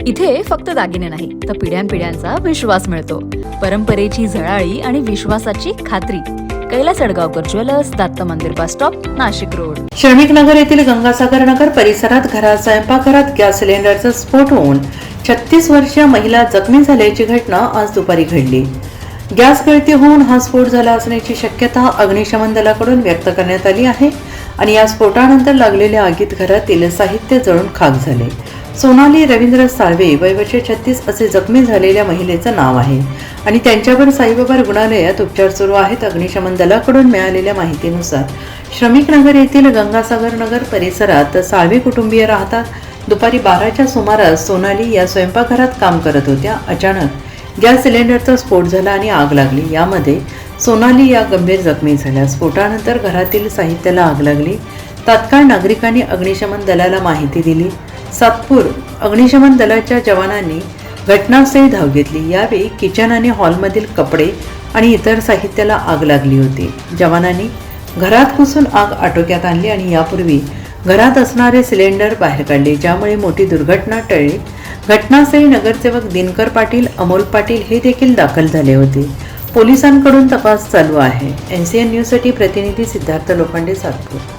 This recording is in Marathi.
इथे फक्त दागिने नाही तर पिढ्यानपिढ्यांचा विश्वास मिळतो. परंपरेची झळाळी आणि विश्वासाची खात्री. कैलास अडगावकर ज्वेलर्स, दत्त मंदिर बस स्टॉप, नाशिक रोड. श्रमिक नगर येथील गंगासागर नगर परिसरात स्वयंपाकघरात गॅस सिलेंडरचा स्फोट होऊन 36 वर्षीय महिला जखमी झाल्याची घटना आज दुपारी घडली. गॅस गळती होऊन हा स्फोट झाला असण्याची शक्यता अग्निशमन दलाकडून व्यक्त करण्यात आली आहे आणि या स्फोटानंतर लागलेल्या आगीत घरातील साहित्य जळून खाक झाले. सोनाली रवींद्र साळवे वय वर्ष 36 असे जखमी झालेल्या महिलेचं नाव आहे आणि त्यांच्यावर साईबाबा रुग्णालयात उपचार सुरू आहेत. अग्निशमन दलाकडून मिळालेल्या माहितीनुसार श्रमिक नगर येथील गंगासागर नगर परिसरात साळवे कुटुंबीय राहतात. दुपारी 12च्या सुमारास सोनाली या स्वयंपाकघरात काम करत होत्या. अचानक गॅस सिलेंडरचा स्फोट झाला आणि आग लागली. यामध्ये सोनाली या गंभीर जखमी झाल्या. स्फोटानंतर घरातील साहित्याला आग लागली. तात्काळ नागरिकांनी अग्निशमन दलाला माहिती दिली. सातपूर अग्निशमन दलाच्या जवानांनी घटनास्थळी धाव घेतली. यावेळी किचन आणि हॉलमधील कपडे आणि इतर साहित्याला आग लागली होती. जवानांनी घरात घुसून आग आटोक्यात आणली आणि यापूर्वी घरात असणारे सिलेंडर बाहेर काढले, ज्यामुळे मोठी दुर्घटना टळली. घटनास्थळी नगरसेवक दिनकर पाटील, अमोल पाटील हे देखील दाखल झाले होते. पोलिसांकडून तपास चालू आहे. NCN न्यूजसाठी प्रतिनिधी सिद्धार्थ लोखंडे, सातपूर.